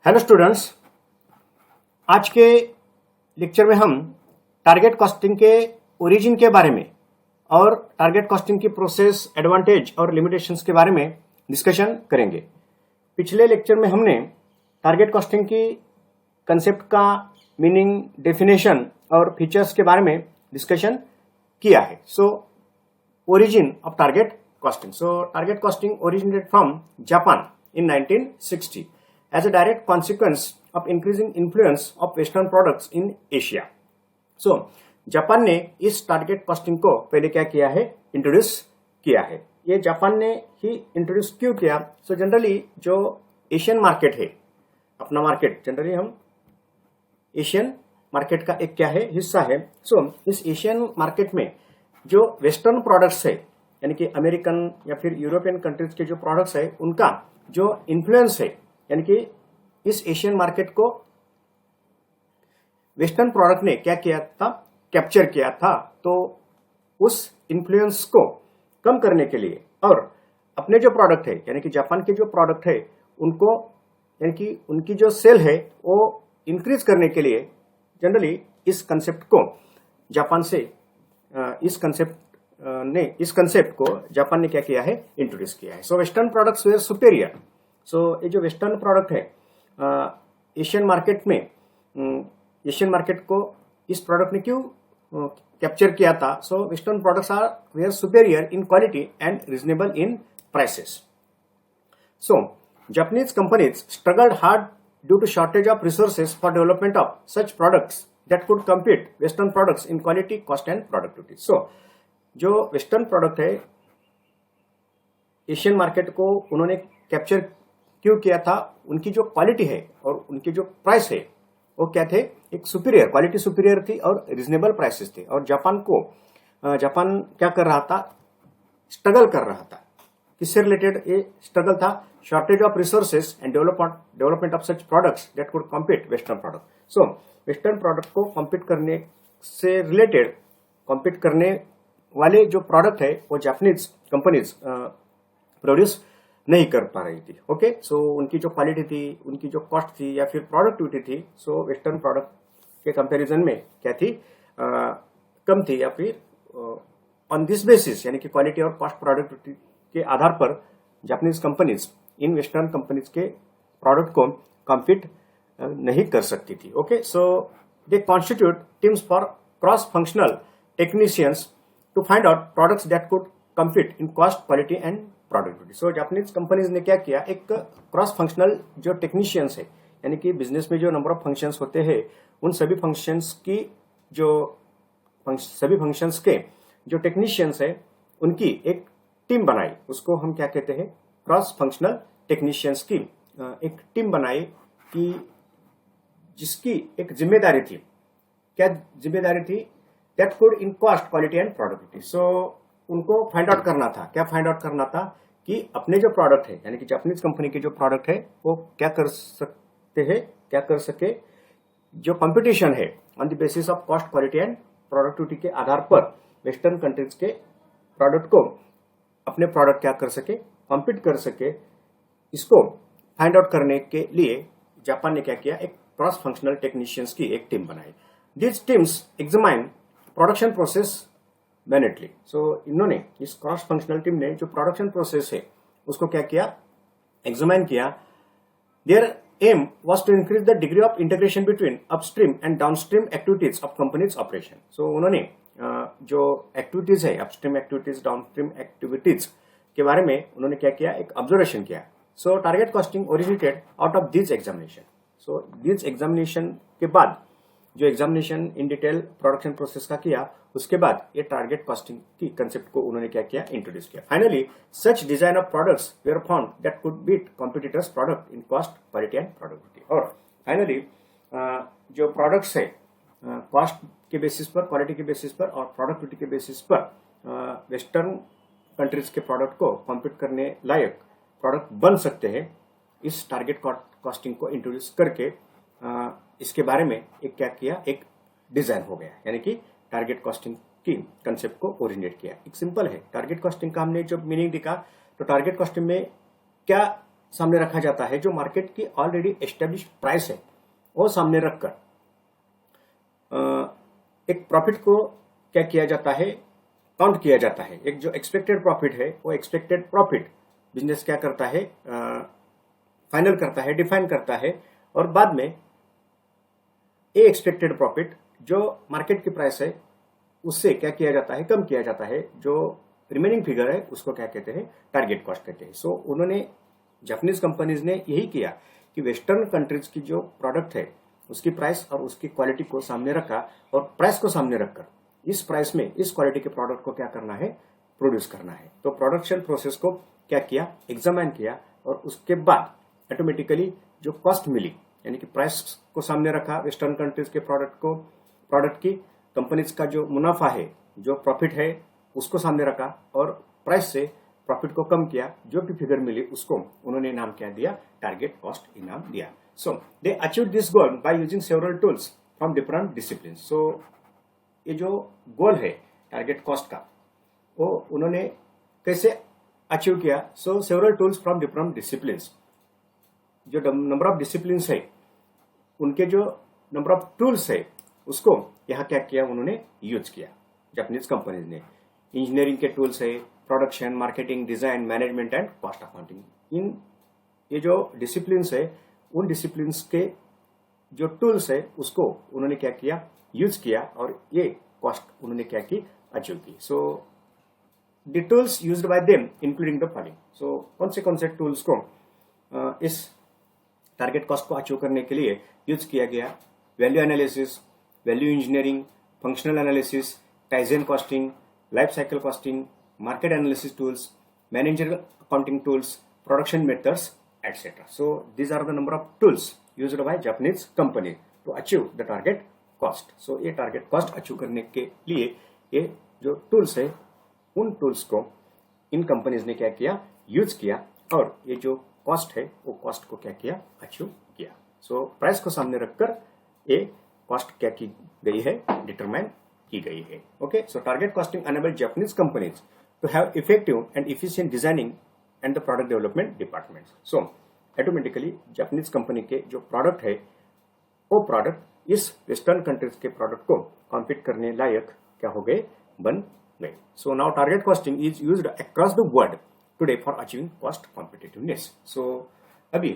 Hello students, आज के lecture में हम टारगेट कॉस्टिंग के ओरिजिन के बारे में और टारगेट कॉस्टिंग की प्रोसेस, एडवांटेज और लिमिटेशंस के बारे में डिस्कशन करेंगे। पिछले लेक्चर में हमने टारगेट कॉस्टिंग की कंसेप्ट का मीनिंग, डेफिनेशन और फीचर्स के बारे में डिस्कशन किया है। So origin of target costing. So target costing originated from Japan in 1960 as a direct consequence of increasing influence of western products in Asia. So Japan ने इस target costing को पहले क्या किया है, इंट्रोड्यूस किया है। ये जापान ने ही इंट्रोड्यूस क्यों किया? सो जनरली जो एशियन मार्केट है, अपना मार्केट, जनरली हम एशियन मार्केट का एक क्या है, हिस्सा है। सो इस एशियन मार्केट में जो वेस्टर्न प्रोडक्ट्स है, यानी कि अमेरिकन या फिर यूरोपियन कंट्रीज के जो प्रोडक्ट्स है, उनका जो इन्फ्लुएंस है, यानी कि इस एशियन मार्केट को वेस्टर्न प्रोडक्ट ने क्या किया था, कैप्चर किया था। तो उस इन्फ्लुएंस को कम करने के लिए और अपने जो प्रोडक्ट है, यानी कि जापान के जो प्रोडक्ट है, उनको, यानी कि उनकी जो सेल है वो इंक्रीज करने के लिए जनरली इस कंसेप्ट को जापान से इस कंसेप्ट को जापान ने क्या किया है, इंट्रोड्यूस किया है। So western products were superior. So ये जो वेस्टर्न प्रोडक्ट है एशियन मार्केट में, एशियन मार्केट को इस प्रोडक्ट ने क्यों कैप्चर किया था? So western products are were superior in quality and reasonable in prices. So Japanese companies struggled hard due to shortage of resources for development of such products that could compete western products in quality, cost and productivity. So जो western product है Asian market को उन्होंने capture क्यों किया था? उनकी जो quality है और उनकी जो प्राइस है वो क्या थे, एक सुपीरियर क्वालिटी, सुपीरियर थी और रीजनेबल प्राइसेस थे। और जापान क्या कर रहा था, स्ट्रगल कर रहा था। किससे रिलेटेड ये स्ट्रगल था? Shortage of resources and development of such products that could compete western product. So western product को कम्पीट करने से रिलेटेड, कम्पीट करने वाले जो प्रोडक्ट है वो जापानीज कंपनीज प्रोड्यूस नहीं कर पा रही थी। ओके, सो उनकी जो क्वालिटी थी, उनकी जो कॉस्ट थी या फिर प्रोडक्टिविटी थी, सो वेस्टर्न प्रोडक्ट के कंपैरिजन में क्या थी, कम थी। या फिर ऑन दिस बेसिस, यानी कि क्वालिटी और कॉस्ट, प्रोडक्टिविटी के आधार पर Japanese companies in western companies के प्रोडक्ट को कम्पीट नहीं कर सकती थी। Okay, so they constitute teams for cross functional technicians to find out products that could compete in cost, quality and productivity. So Japanese companies ने क्या किया, एक क्रॉस फंक्शनल जो टेक्नीशियंस है, यानी कि बिजनेस में जो नंबर ऑफ फंक्शंस होते हैं, उन सभी फंक्शंस के जो टेक्नीशियंस है, उनकी एक टीम बनाई। उसको हम क्या कहते हैं, क्रॉस फंक्शनल टेक्नीशियंस की एक टीम बनाई कि जिसकी एक जिम्मेदारी थी। क्या जिम्मेदारी थी? That could in cost, quality and productivity. So उनको फाइंड आउट करना था। क्या फाइंड आउट करना था? कि अपने जो प्रोडक्ट है, यानी कि जापानीज कंपनी के जो प्रोडक्ट है, वो क्या कर सकते हैं, क्या कर सके, जो कंपटीशन है on the basis of cost, quality and productivity के आधार पर वेस्टर्न कंट्रीज के प्रोडक्ट को अपने प्रोडक्ट क्या कर सके, कॉम्पीट कर सके। इसको फाइंड आउट करने के लिए जापान ने क्या किया, एक क्रॉस फंक्शनल टेक्नीशियंस की एक टीम बनाई। This teams examine production process minutely. So इन्होंने, इस क्रॉस फंक्शनल टीम ने जो प्रोडक्शन प्रोसेस है उसको क्या किया, एग्जामाइन किया। Their aim was to increase the degree of integration between upstream and downstream activities of companies operation. So उन्होंने जो एक्टिविटीज है, अपस्ट्रीम एक्टिविटीज, डाउनस्ट्रीम एक्टिविटीज के बारे में उन्होंने क्या किया, एक ऑब्जर्वेशन किया। सो target costing originated out of this examination. So this examination के बाद, जो examination in detail production process का किया, उसके बाद ये टारगेट कॉस्टिंग की कंसेप्ट को उन्होंने क्या किया, इंट्रोड्यूस किया। Finally such design of products were found that could beat competitors product in cost, quality and productivity. और फाइनली जो प्रोडक्ट्स है कॉस्ट के बेसिस पर, क्वालिटी के बेसिस पर और प्रोडक्टिविटी के बेसिस पर वेस्टर्न कंट्रीज के प्रोडक्ट को कॉम्पीट करने लायक प्रोडक्ट बन सकते हैं। इस टारगेट कॉस्टिंग को इंट्रोड्यूस करके इसके बारे में एक क्या किया, एक डिजाइन हो गया, यानी कि टारगेट कॉस्टिंग की कंसेप्ट को ओरिजिनेट किया। एक सिंपल है, टारगेट कॉस्टिंग का हमने जब मीनिंग देखा तो टारगेट कॉस्टिंग में क्या सामने रखा जाता है, जो मार्केट की ऑलरेडी एस्टेब्लिश प्राइस है वो सामने रखकर एक प्रॉफिट को क्या किया जाता है, काउंट किया जाता है। एक जो एक्सपेक्टेड प्रॉफिट है वो एक्सपेक्टेड प्रॉफिट बिजनेस क्या करता है, फाइनल करता है, डिफाइन करता है, और बाद में ए एक्सपेक्टेड प्रॉफिट जो मार्केट की प्राइस है उससे क्या किया जाता है, कम किया जाता है। जो रिमेनिंग फिगर है उसको क्या कहते हैं, टारगेट कॉस्ट कहते हैं। सो उन्होंने जापानीज कंपनीज ने यही किया कि वेस्टर्न कंट्रीज की जो प्रोडक्ट है उसकी प्राइस और उसकी क्वालिटी को सामने रखा, और प्राइस को सामने रखकर इस प्राइस में इस क्वालिटी के प्रोडक्ट को क्या करना है, प्रोड्यूस करना है। तो प्रोडक्शन प्रोसेस को क्या किया, एग्जामिन किया, और उसके बाद ऑटोमेटिकली जो कॉस्ट मिली, यानी कि प्राइस को सामने रखा, वेस्टर्न कंट्रीज के प्रोडक्ट की कंपनीज का जो मुनाफा है, जो प्रॉफिट है उसको सामने रखा, और प्राइस से प्रॉफिट को कम किया, जो भी फिगर मिली उसको उन्होंने नाम क्या दिया, टारगेट कॉस्ट इनाम दिया। So they achieve this goal by using several tools from different discipline. So ये जो गोल है टारगेट कॉस्ट का, वो उन्होंने कैसे अचीव किया। So several tools from different discipline, जो नंबर ऑफ डिसिप्लिन है उनके जो नंबर ऑफ टूल्स है उसको यहाँ क्या किया, उन्होंने यूज किया जापानीज कंपनीज ने। इंजीनियरिंग के टूल्स है, production, marketing, design, management and cost accounting. इन ये जो डिसिप्लिन है उन डिसिप्लिन के जो टूल्स है उसको उन्होंने क्या किया, यूज किया, और ये कॉस्ट उन्होंने क्या की, अचीव की। So the tools used by them including the following. So कौन से टूल्स को इस टारगेट कॉस्ट को अचीव करने के लिए यूज किया गया, value analysis, value engineering, functional analysis, kaizen costing, life cycle costing, market analysis tools, manager accounting tools, production methods, etc. So these are the number of tools used by Japanese company to achieve the target cost. So ये target cost achieve करने के लिए ये जो tools है उन tools को इन companies ने क्या किया, यूज किया, और ये जो कॉस्ट है वो कॉस्ट को क्या किया, अचीव किया। सो प्राइस को सामने रखकर ये कॉस्ट क्या की गई है, डिटरमाइन की गई है। Okay, so target costing enable Japanese companies to have effective and efficient designing and the product development department. So automatically Japanese company के जो प्रोडक्ट है वो प्रोडक्ट इस वेस्टर्न कंट्रीज के प्रोडक्ट को कॉम्पीट करने लायक क्या हो गए, बन गए। So now target costing is used across the world today for achieving cost competitiveness. So अभी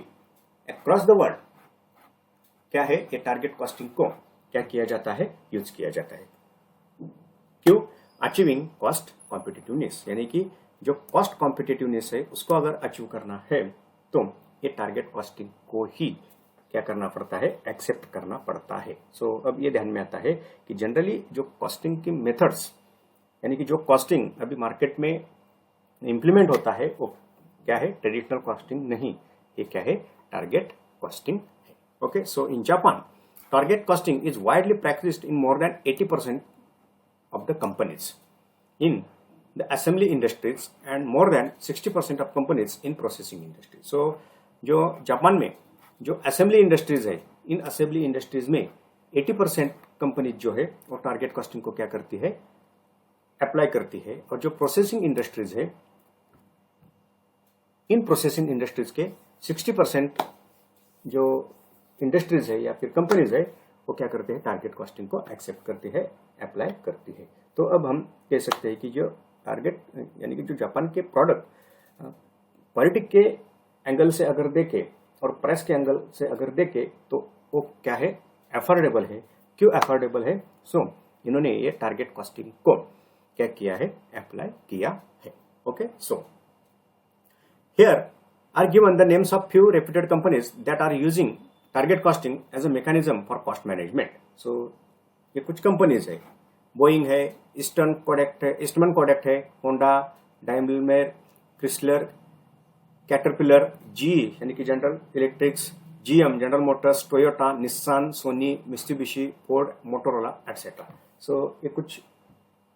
अक्रॉस द वर्ल्ड क्या है, ये टारगेट कॉस्टिंग को क्या किया जाता है, यूज किया जाता है। क्यों, अचीविंग कॉस्ट कॉम्पिटिटिवनेस, यानी कि जो कॉस्ट कॉम्पिटिटिवनेस है उसको अगर अचीव करना है तो ये टारगेट कॉस्टिंग को ही क्या करना पड़ता है, एक्सेप्ट करना पड़ता है। सो अब ये ध्यान में आता है कि जनरली जो कॉस्टिंग की मेथड्स, यानी कि जो कॉस्टिंग अभी मार्केट में इंप्लीमेंट होता है वो क्या है, ट्रेडिशनल कॉस्टिंग नहीं, ये क्या है, टारगेट कॉस्टिंग है। Okay, so in Japan target costing is widely practised in more than 80% of the companies in the assembly industries and more than 60% of companies in processing industry. So जो Japan में जो assembly industries है, इन assembly industries में 80% companies जो है वो target costing को क्या करती है, अप्लाई करती है, और जो प्रोसेसिंग इंडस्ट्रीज है, इन प्रोसेसिंग इंडस्ट्रीज के 60% जो इंडस्ट्रीज है या फिर कंपनीज है वो क्या करते हैं, टारगेट कॉस्टिंग को एक्सेप्ट करती है, अप्लाई करती है। तो अब हम कह सकते हैं कि जो टारगेट यानी कि जो जापान के प्रोडक्ट क्वालिटी के एंगल से अगर देखें और प्राइस के एंगल से अगर देखें तो वो क्या है, अफोर्डेबल है। क्यों अफोर्डेबल है? सो इन्होंने ये टारगेट कॉस्टिंग को क्या किया है, अप्लाई किया है। Okay, so here are given the names of few reputed companies that are using target costing as a mechanism for cost management. So ये कुछ कंपनीज है, बोइंग है, ईस्टर्न कोडेक्ट है, Honda, Daimler, Chrysler, Caterpillar, GE यानी कि General Electrics, GM, General Motors, Toyota, Nissan, Sony, Mitsubishi, Ford, Motorola etcetera. So ये कुछ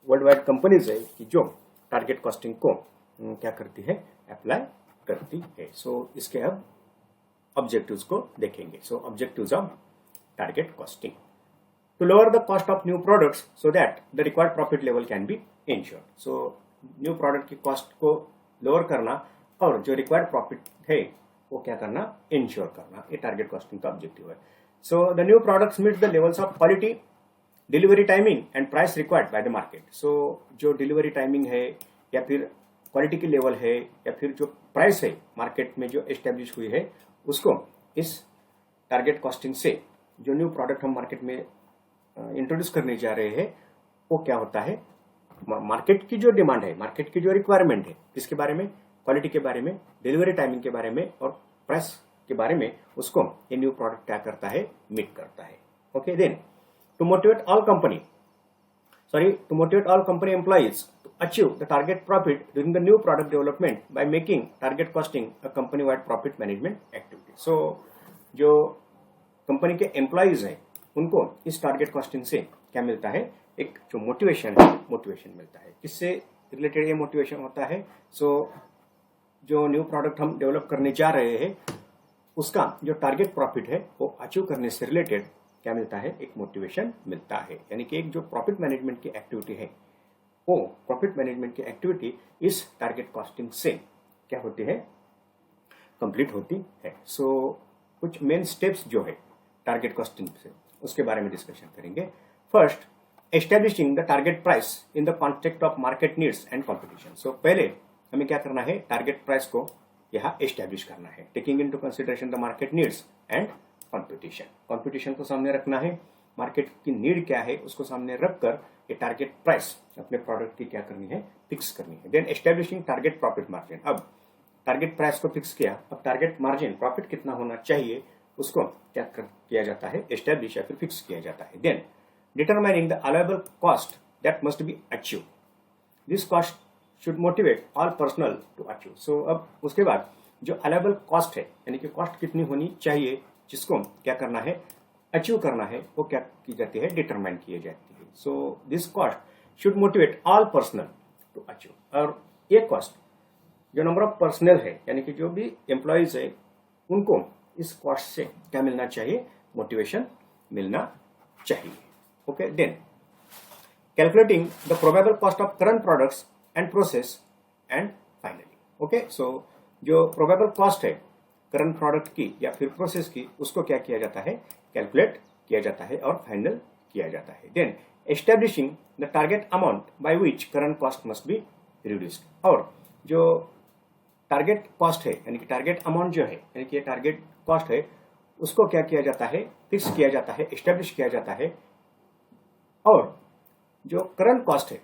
world wide companies है कि जो टारगेट कॉस्टिंग को क्या करती है, अप्लाई करती है। सो इसके अब ऑब्जेक्टिव्स को देखेंगे। So objectives of target costing: to lower the cost of new products so that the required profit level can be ensured. So new product की कॉस्ट को लोअर करना और जो रिक्वायर्ड प्रॉफिट है वो क्या करना, इंश्योर करना, ये टारगेट कॉस्टिंग का ऑब्जेक्टिव है। So the new products meet the levels of quality, delivery timing and price required by the market. So जो डिलीवरी टाइमिंग है या फिर क्वालिटी की लेवल है या फिर जो प्राइस है मार्केट में जो एस्टेब्लिश हुई है, उसको इस टारगेट कॉस्टिंग से जो न्यू प्रोडक्ट हम मार्केट में इंट्रोड्यूस करने जा रहे हैं, वो क्या होता है, मार्केट की जो डिमांड है, मार्केट की जो रिक्वायरमेंट है, इसके बारे में, क्वालिटी के बारे में, डिलीवरी टाइमिंग के बारे में और प्राइस के बारे में, उसको ये न्यू प्रोडक्ट क्या करता है, मीट करता है। Okay, then to motivate all company employees to achieve the target profit during the new product development by making target costing a company-wide profit management activity. So, जो कंपनी के employees हैं उनको इस टारगेट कॉस्टिंग से क्या मिलता है, एक जो मोटिवेशन मिलता है। किससे रिलेटेड ये मोटिवेशन होता है? जो न्यू प्रोडक्ट हम डेवलप करने जा रहे हैं, उसका जो टारगेट प्रॉफिट है वो अचीव करने से रिलेटेड क्या मिलता है, एक मोटिवेशन मिलता है। यानी कि एक जो प्रॉफिट मैनेजमेंट की एक्टिविटी है, वो प्रॉफिट मैनेजमेंट की एक्टिविटी इस टारगेट कॉस्टिंग से क्या होती है, कंप्लीट होती है। कुछ मेन स्टेप्स जो है टारगेट कॉस्टिंग से, उसके बारे में डिस्कशन करेंगे। First, establishing the target price in the context of market needs and competition. So पहले हमें क्या करना है, टारगेट प्राइस को यहाँ एस्टेब्लिश करना है, taking into consideration the market needs and competition को सामने रखना है, मार्केट की नीड क्या है उसको सामने रखकर ये टारगेट प्राइस अपने प्रोडक्ट की क्या करनी है, फिक्स करनी है। Then establishing target profit margin. अब टारगेट प्राइस को फिक्स किया, अब टारगेट मार्जिन प्रॉफिट कितना होना चाहिए उसको क्या किया जाता है, एस्टेब्लिश या फिर फिक्स किया जाता है। Then determining the allowable cost that must be achieve, this cost should motivate all personal to achieve. So अब उसके बाद जो अलाउएबल कॉस्ट है, यानी कि कॉस्ट कितनी होनी चाहिए जिसको क्या करना है, अचीव करना है, वो क्या की जाती है, डिटरमाइन की जाती है। So this cost should motivate all personal to achieve. और ये कॉस्ट जो नंबर ऑफ पर्सनल है, यानी कि जो भी एम्प्लॉयज है, उनको इस कॉस्ट से क्या मिलना चाहिए, मोटिवेशन मिलना चाहिए। Okay, then calculating the probable cost of current products and process and finally. Okay, so जो प्रोबेबल कॉस्ट है करंट प्रोडक्ट की या फिर प्रोसेस की, उसको क्या किया जाता है, कैलकुलेट किया जाता है और फाइनल किया जाता है। Then establishing the target amount by which current cost must be reduced. और जो टारगेट कॉस्ट है, यानी कि टारगेट अमाउंट जो है, यानी कि टारगेट कॉस्ट है, उसको क्या किया जाता है, फिक्स किया जाता है, एस्टेब्लिश किया जाता है। और जो करंट कॉस्ट है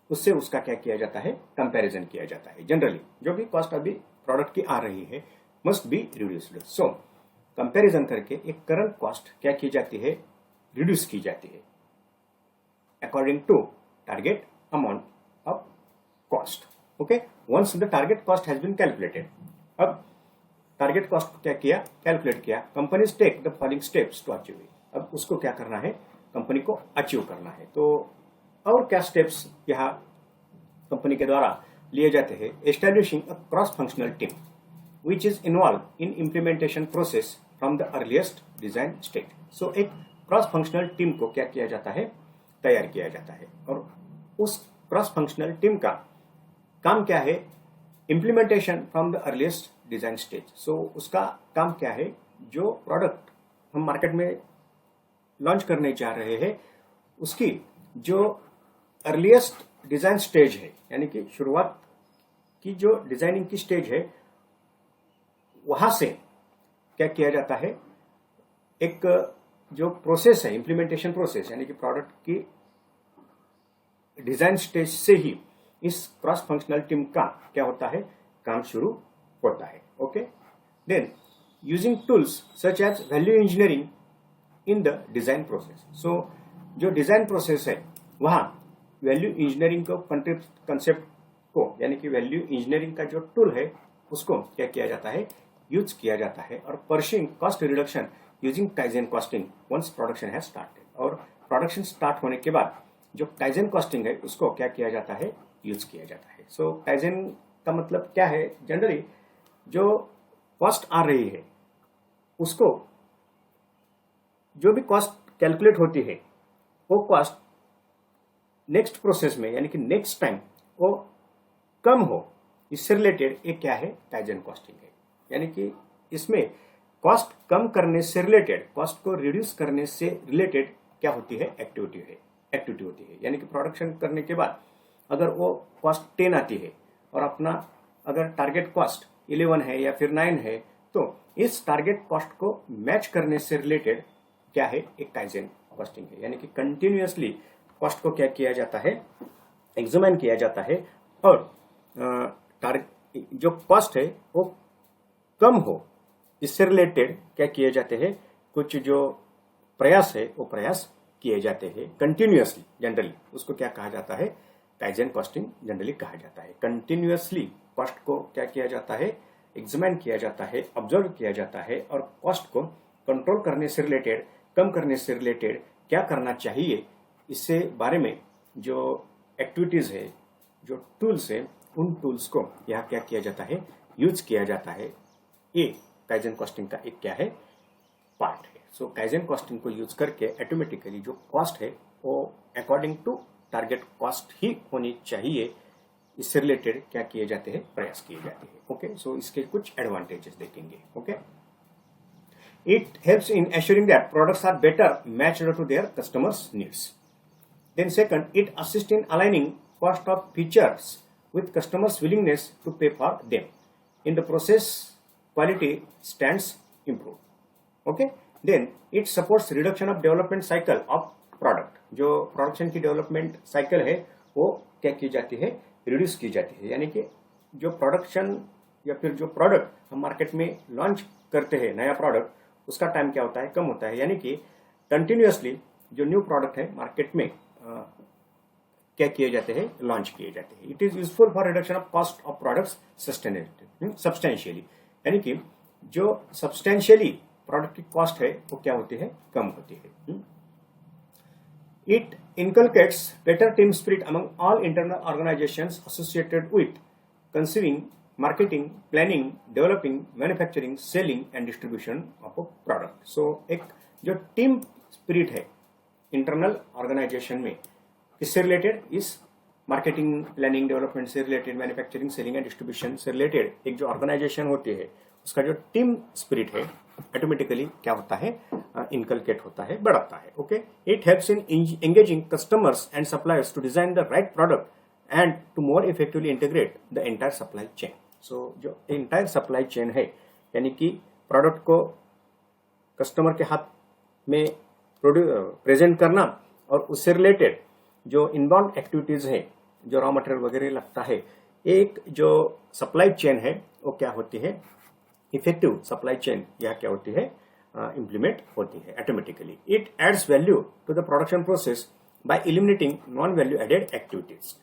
उससे उसका क्या किया जाता है, कंपैरिजन किया जाता है। जनरली जो भी कॉस्ट अभी प्रोडक्ट की आ रही है must be reduced. So comparison करके एक करंट कॉस्ट क्या की जाती है, रिड्यूस की जाती है according to target amount of cost. Okay, once the target cost has been calculated, अब टारगेट कॉस्ट क्या किया, कैलकुलेट किया, companies take the following steps to achieve it. अब उसको क्या करना है, कंपनी को अचीव करना है। तो और क्या स्टेप्स यहाँ कंपनी के द्वारा लिए जाते हैं, establishing a cross functional team which is involved in implementation process from the earliest design stage. So एक क्रॉस फंक्शनल टीम को क्या किया जाता है, तैयार किया जाता है। और उस क्रॉस फंक्शनल टीम का काम क्या है, implementation from the earliest design stage. So उसका काम क्या है, जो प्रोडक्ट हम मार्केट में लॉन्च करने जा रहे हैं, उसकी जो अर्लीस्ट डिजाइन स्टेज है, यानी कि शुरुआत की जो डिजाइनिंग की स्टेज है, वहां से क्या किया जाता है, एक जो प्रोसेस है, इंप्लीमेंटेशन प्रोसेस, यानी कि प्रोडक्ट की डिजाइन स्टेज से ही इस क्रॉस फंक्शनल टीम का क्या होता है, काम शुरू होता है। Okay, then using tools such as value engineering in the design process. So जो डिजाइन प्रोसेस है, वहां वैल्यू इंजीनियरिंग को कंसेप्ट को, यानी कि वैल्यू इंजीनियरिंग का जो टूल है, उसको क्या किया जाता है, यूज किया जाता है। और pursuing cost reduction using kaizen costing once production has started. और प्रोडक्शन स्टार्ट होने के बाद जो काइजेन कॉस्टिंग है, उसको क्या किया जाता है, यूज किया जाता है। सो काइजेन का मतलब क्या है, जनरली जो कॉस्ट आ रही है, उसको जो भी कॉस्ट कैलकुलेट होती है, वो कॉस्ट नेक्स्ट प्रोसेस में, यानी कि नेक्स्ट टाइम वो कम हो, इससे रिलेटेड एक क्या है, काइजेन कॉस्टिंग है। यानी कि इसमें कॉस्ट कम करने से रिलेटेड, कॉस्ट को रिड्यूस करने से रिलेटेड क्या होती है, एक्टिविटी होती है। यानी कि प्रोडक्शन करने के बाद अगर वो कॉस्ट 10 आती है और अपना अगर टारगेट कॉस्ट 11 है या फिर 9 है, तो इस टारगेट कॉस्ट को मैच करने से रिलेटेड क्या है, एक काइजेन कॉस्टिंग है। यानी कि कंटिन्यूअसली कॉस्ट को क्या किया जाता है, एग्जामिन किया जाता है और जो कॉस्ट है वो कम हो, इससे रिलेटेड क्या किए जाते हैं, कुछ जो प्रयास है वो प्रयास किए जाते हैं कंटिन्यूअसली। जनरली उसको क्या कहा जाता है, काइजेन कॉस्टिंग जनरली कहा जाता है। कंटिन्यूअसली कॉस्ट को क्या किया जाता है, एग्जामिन किया जाता है, ऑब्जर्व किया जाता है और कॉस्ट को कंट्रोल करने से रिलेटेड, कम करने से रिलेटेड क्या करना चाहिए, इससे बारे में जो एक्टिविटीज है, जो टूल्स है, उन टूल्स को यहाँ क्या किया जाता है, यूज किया जाता है। ये काइजेन कॉस्टिंग का एक क्या है, पार्ट है। सो काइजेन कॉस्टिंग को यूज करके ऑटोमेटिकली जो कॉस्ट है वो अकॉर्डिंग टू टारगेट कॉस्ट ही होनी चाहिए, इससे रिलेटेड क्या किए जाते हैं, प्रयास किए जाते हैं। ओके, सो इसके कुछ एडवांटेजेस देखेंगे। Okay, it helps in assuring that products are better matched to their customers needs. Then second, it assists in aligning cost of features with customers' willingness to pay for them. In the process, quality stands improved. Okay. Then it supports reduction of development cycle of product. जो production की development cycle है वो क्या की जाती है, reduce की जाती है। यानी कि जो प्रोडक्शन या फिर जो प्रोडक्ट हम मार्केट में लॉन्च करते हैं, नया प्रोडक्ट, उसका टाइम क्या होता है, कम होता है। यानी कि कंटिन्यूअसली जो न्यू प्रोडक्ट है मार्केट में क्या किए जाते हैं, लॉन्च किए जाते हैं। It is useful for reduction of cost of products substantially. यानी कि जो सब्सटेंशियली प्रोडक्ट की कॉस्ट है वो क्या होती है, कम होती है। It inculcates better team spirit among all internal organisations associated with conceiving, marketing, planning, developing, manufacturing, selling and distribution of a product. So एक जो टीम स्पिरिट है इंटरनल ऑर्गेनाइजेशन में, किससे रिलेटेड, इस मार्केटिंग, प्लानिंग, डेवलपमेंट से related, manufacturing, selling and distribution से related एक जो ऑर्गेनाइजेशन होती है, उसका जो टीम स्पिरिट है ऑटोमेटिकली क्या होता है, इनकलकेट होता है, बढ़ता है। Okay, it helps in engaging customers and suppliers to design the right product and to more effectively integrate the entire supply chain. So जो एंटायर सप्लाई चेन है, यानी कि प्रोडक्ट को कस्टमर के हाथ में प्रेजेंट करना और उससे रिलेटेड जो इनबाउंड एक्टिविटीज है, जो रॉ मटेरियल वगैरह लगता है, एक जो सप्लाई चेन है वो क्या होती है, इफेक्टिव सप्लाई चेन यह क्या होती है, इंप्लीमेंट होती है automatically. It adds value to the production process by eliminating non value added activities,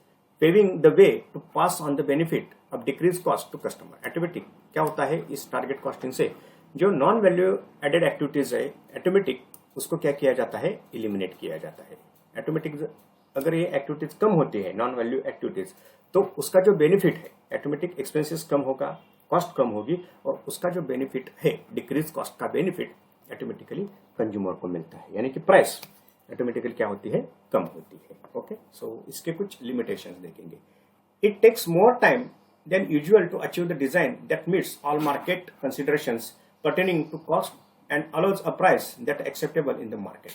paving the way to pass on the benefit of decrease cost to customer. Automatic क्या होता है, इस टारगेट कॉस्टिंग से जो non value added activities है automatic उसको क्या किया जाता है, एलिमिनेट किया जाता है। ऑटोमेटिक अगर ये एक्टिविटीज कम होती है, नॉन वैल्यू एक्टिविटीज, तो उसका जो बेनिफिट है, ऑटोमेटिक एक्सपेंसेस कम होगा, कॉस्ट कम होगी और उसका जो बेनिफिट है, डिक्रीज कॉस्ट का बेनिफिट ऑटोमेटिकली कंज्यूमर को मिलता है। यानी कि प्राइस ऑटोमेटिकली क्या होती है, कम होती है। ओके, सो इसके कुछ लिमिटेशंस देखेंगे। It takes more time than usual to achieve the design that meets all market considerations pertaining to cost and allows a price that acceptable in the market.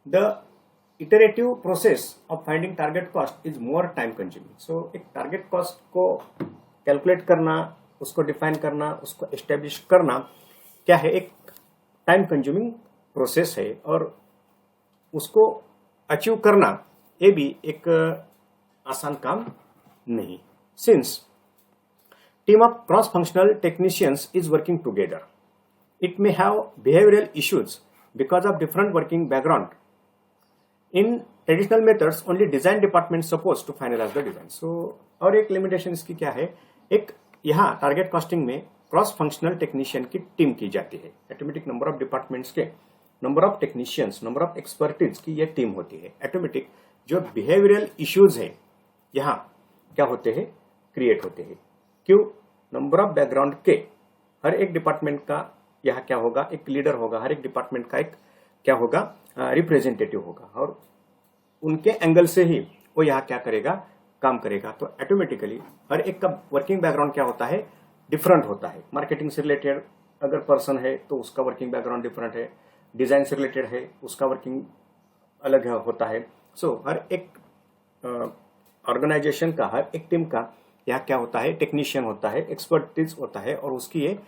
The iterative process of finding target cost is more time consuming. So एक target cost को calculate करना, उसको define करना, उसको establish करना क्या है, एक time consuming process है और उसको achieve करना ये भी एक आसान काम नहीं। Since team of cross-functional technicians is working together, it may have behavioral issues because of different working background. In traditional methods, only design department supposed to finalize the design. So, और एक limitation इसकी क्या है, एक यहाँ target costing में cross functional technician की team की जाती है। ऑटोमेटिक नंबर ऑफ डिपार्टमेंट्स के, number of technicians, number of expertise की यह टीम होती है। ऑटोमेटिक जो बिहेवियरल इश्यूज है यहाँ क्या होते हैं, क्रिएट होते हैं। क्यों, नंबर ऑफ बैकग्राउंड के हर एक डिपार्टमेंट का यहाँ क्या होगा, एक लीडर होगा, हर एक डिपार्टमेंट का एक क्या होगा, रिप्रेजेंटेटिव होगा और उनके एंगल से ही वो यहाँ क्या करेगा, काम करेगा। तो ऑटोमेटिकली हर एक का वर्किंग बैकग्राउंड क्या होता है, डिफरेंट होता है। मार्केटिंग से रिलेटेड अगर पर्सन है तो उसका वर्किंग बैकग्राउंड डिफरेंट है, डिजाइन से रिलेटेड है उसका वर्किंग अलग होता है। सो हर एक ऑर्गेनाइजेशन का, हर एक टीम का यहाँ क्या होता है, टेक्नीशियन होता है, एक्सपर्टीज होता है और उसकी एक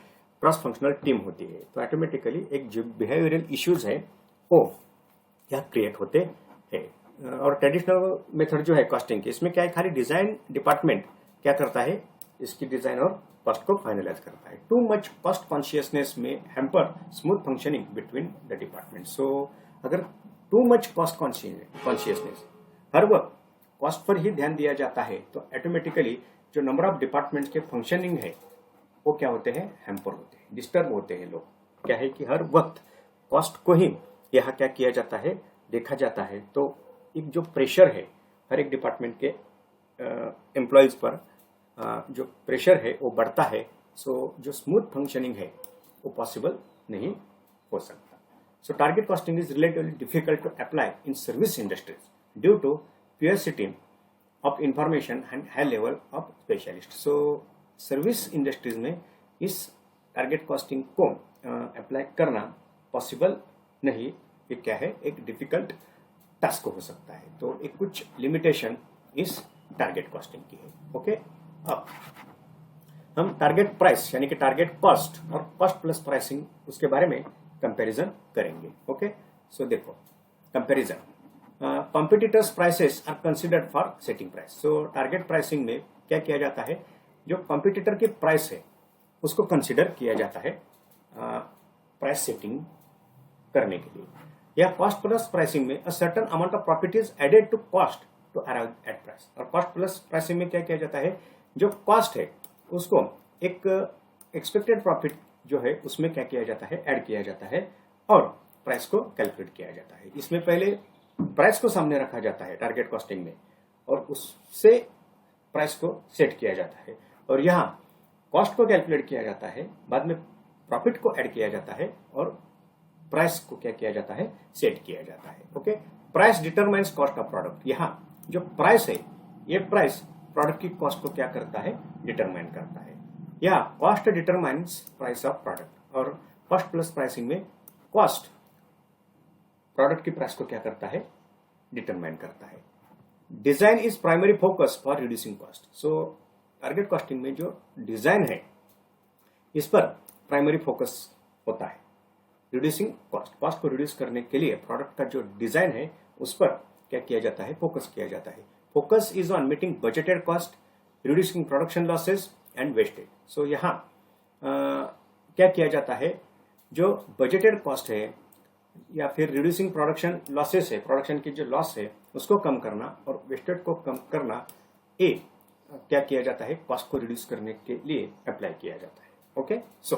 क्रॉस फंक्शनल टीम होती है। तो ऑटोमेटिकली एक जो बिहेवियरल इश्यूज है वो यहाँ क्रिएट होते हैं। और ट्रेडिशनल मेथड जो है कॉस्टिंग की, इसमें क्या है, खाली डिजाइन डिपार्टमेंट क्या करता है, इसकी डिजाइन और कॉस्ट को फाइनलाइज करता है। Too much cost consciousness may hamper smooth functioning between the department. So अगर टू मच कॉस्ट कॉन्शियसनेस, हर वक्त कॉस्ट पर ही ध्यान दिया जाता है, तो ऑटोमेटिकली जो नंबर ऑफ डिपार्टमेंट्स के फंक्शनिंग है वो क्या होते हैं, हैम्पर होते हैं, डिस्टर्ब होते हैं। लोग क्या है कि हर वक्त कॉस्ट को ही यहाँ क्या किया जाता है, देखा जाता है। तो एक जो प्रेशर है हर एक डिपार्टमेंट के एम्प्लॉयज पर, जो प्रेशर है वो बढ़ता है। सो जो स्मूथ फंक्शनिंग है वो पॉसिबल नहीं हो सकता। So target costing is relatively difficult to apply in service industries due to purity of information and high level of specialist. So service industries में इस टारगेट कॉस्टिंग को अप्लाई करना पॉसिबल नहीं। ये क्या है, एक डिफिकल्ट टास्क हो सकता है। तो एक कुछ लिमिटेशन इस टारगेट कॉस्टिंग की है। ओके, अब हम टारगेट प्राइस यानी कि टारगेट कॉस्ट और कॉस्ट प्लस प्राइसिंग उसके बारे में कंपैरिजन करेंगे। ओके, सो देखो comparison, competitors prices are considered for setting price. So target pricing में क्या किया जाता है, जो कॉम्पिटिटर की प्राइस है उसको कंसिडर किया जाता है प्राइस सेटिंग करने के लिए। या कॉस्ट प्लस प्राइसिंग में a certain amount of profit is added to cost to arrive at price. और कॉस्ट प्लस प्राइसिंग में क्या किया जाता है, जो कॉस्ट है उसको एक एक्सपेक्टेड प्रॉफिट जो है उसमें क्या किया जाता है, ऐड किया जाता है और प्राइस को कैलकुलेट किया जाता है। इसमें पहले प्राइस को सामने रखा जाता है टारगेट कॉस्टिंग में और उससे प्राइस को सेट किया जाता है। और यहाँ कॉस्ट को कैलकुलेट किया जाता है, बाद में प्रॉफिट को ऐड किया जाता है और प्राइस को क्या किया जाता है, सेट किया जाता है। Okay, price determines cost of product. यहाँ जो प्राइस है ये प्राइस प्रोडक्ट की कॉस्ट को क्या करता है, डिटरमाइन करता है। या cost determines price of product. और कॉस्ट प्लस प्राइसिंग में कॉस्ट प्रोडक्ट की प्राइस को क्या करता है, डिटरमाइन करता है। Design is primary focus for reducing cost. So target costing में जो डिजाइन है इस पर प्राइमरी फोकस होता है। रिड्यूसिंग कॉस्ट, कॉस्ट को रिड्यूस करने के लिए प्रोडक्ट का जो डिजाइन है उस पर क्या किया जाता है, फोकस किया जाता है। Focus is on meeting budgeted cost, reducing production losses and wastage. So यहाँ क्या किया जाता है, जो बजटेड कॉस्ट है या फिर रिड्यूसिंग प्रोडक्शन लॉसेस है, प्रोडक्शन की जो लॉस है उसको कम करना और वेस्टेज को कम करना, ये क्या किया जाता है, कॉस्ट को रिड्यूस करने के लिए अप्लाई किया जाता है। Okay, so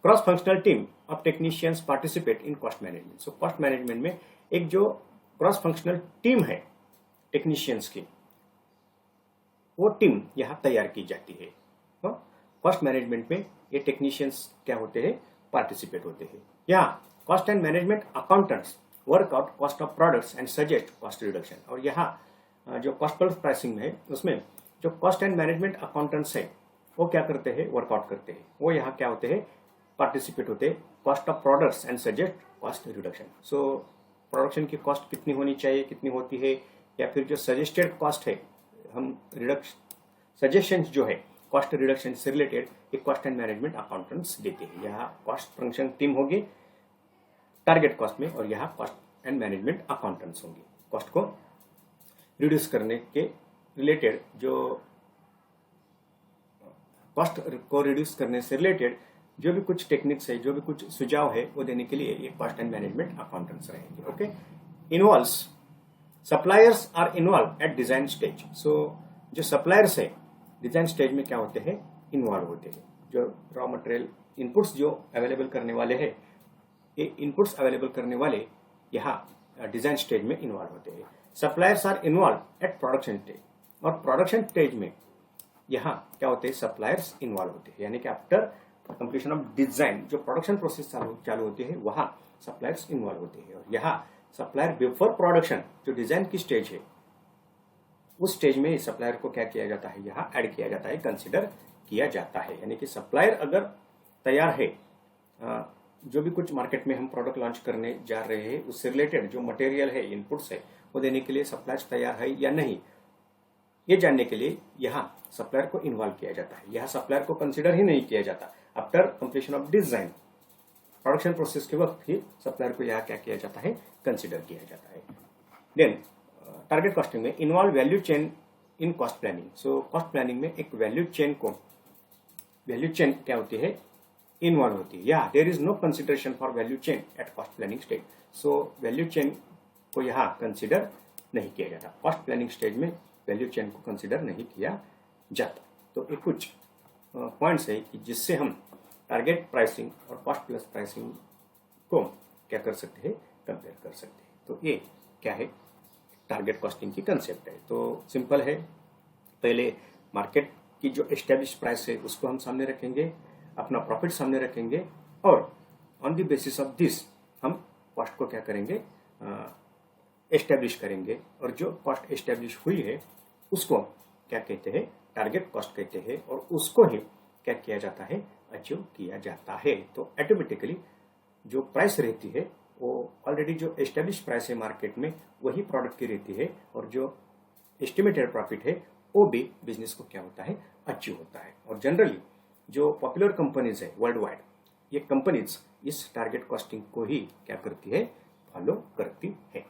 cross functional team of technicians participate in cost management. So cost management में एक जो क्रॉस फंक्शनल टीम है टेक्नीशियंस की, वो टीम यहाँ तैयार की जाती है। कॉस्ट मैनेजमेंट में ये टेक्नीशियंस क्या होते हैं, पार्टिसिपेट होते हैं। यहाँ cost and management accountants work out cost of products and suggest cost reduction. और यहाँ जो कॉस्ट प्लस प्राइसिंग है उसमें जो कॉस्ट एंड मैनेजमेंट अकाउंटेंट्स है वो क्या करते हैं, वर्कआउट करते हैं। वो यहाँ क्या होते हैं, पार्टिसिपेट होते हैं cost of products and suggest cost reduction. So production की कॉस्ट कितनी होनी चाहिए, कितनी होती है, या फिर जो सजेस्टेड कॉस्ट है, हम सजेशंस जो है कॉस्ट रिडक्शन से रिलेटेड एक कॉस्ट एंड मैनेजमेंट अकाउंटेंट्स देते हैं। यहाँ कॉस्ट फंक्शन टीम होगी टारगेट कॉस्ट में और यहाँ कॉस्ट एंड मैनेजमेंट अकाउंटेंट्स होंगे। कॉस्ट को रिड्यूस करने के रिलेटेड, जो कॉस्ट को रिड्यूस करने से रिलेटेड जो भी कुछ टेक्निक्स है, जो भी कुछ सुझाव है वो देने के लिए ये कॉस्ट एंड मैनेजमेंट अकाउंटेंट्स रहेंगे। Okay, involves suppliers are involve at design stage. So जो सप्लायर्स है डिजाइन स्टेज में क्या होते हैं, इन्वॉल्व होते हैं। जो रॉ मटेरियल इनपुट्स जो अवेलेबल करने वाले हैं, ये इनपुट्स अवेलेबल करने वाले यहाँ डिजाइन स्टेज में इन्वॉल्व होते हैं। Suppliers are involve at production stage. और प्रोडक्शन स्टेज में यहाँ क्या होते हैं, सप्लायर्स इन्वॉल्व होते हैं। यानी कि आफ्टर कंप्लीशन ऑफ डिजाइन जो प्रोडक्शन प्रोसेस चालू होती है वहां सप्लायर्स इन्वॉल्व होते हैं। और यहाँ सप्लायर बिफोर प्रोडक्शन जो डिजाइन की स्टेज है उस स्टेज में सप्लायर को क्या किया जाता है, यहाँ ऐड किया जाता है, कंसिडर किया जाता है। यानी कि सप्लायर अगर तैयार है, जो भी कुछ मार्केट में हम प्रोडक्ट लॉन्च करने जा रहे हैं उससे रिलेटेड जो मटेरियल है, इनपुट्स है, वो देने के लिए सप्लायर तैयार है या नहीं, ये जानने के लिए यहाँ सप्लायर को इन्वॉल्व किया जाता है। यहाँ सप्लायर को कंसिडर ही नहीं किया जाता। After completion of design, production process के वक्त ही सप्लायर को यहाँ क्या किया जाता है, कंसिडर किया जाता है। देन टारगेट कॉस्टिंग में involve value chain in cost planning. So cost planning में एक वैल्यू चेन क्या होती है, इन्वॉल्व होती है। या there is no consideration for value chain at cost planning stage. So value chain को यहाँ कंसिडर नहीं किया जाता। कॉस्ट प्लानिंग स्टेज में वैल्यू चेन को कंसिडर नहीं किया जाता। तो ये कुछ पॉइंट्स है कि जिससे हम टारगेट प्राइसिंग और कॉस्ट प्लस प्राइसिंग को क्या कर सकते हैं, कंपेयर कर सकते हैं। तो ये क्या है, टारगेट कॉस्टिंग की कंसेप्ट है। तो सिंपल है, पहले मार्केट की जो एस्टेब्लिश प्राइस है उसको हम सामने रखेंगे, अपना प्रॉफिट सामने रखेंगे, और on the basis of this हम कॉस्ट को क्या करेंगे, एस्टेब्लिश करेंगे। और जो कॉस्ट एस्टेब्लिश हुई है उसको क्या कहते हैं, टारगेट कॉस्ट कहते हैं, और उसको ही क्या किया जाता है, अचीव किया जाता है। तो ऑटोमेटिकली जो प्राइस रहती है वो ऑलरेडी जो एस्टेब्लिश प्राइस है मार्केट में वही प्रोडक्ट की रहती है, और जो एस्टिमेटेड प्रॉफिट है वो भी बिजनेस को क्या होता है, अचीव होता है। और जनरली जो पॉपुलर कंपनीज है वर्ल्ड वाइड, ये कंपनीज इस टारगेट कॉस्टिंग को ही क्या करती है, फॉलो करती है।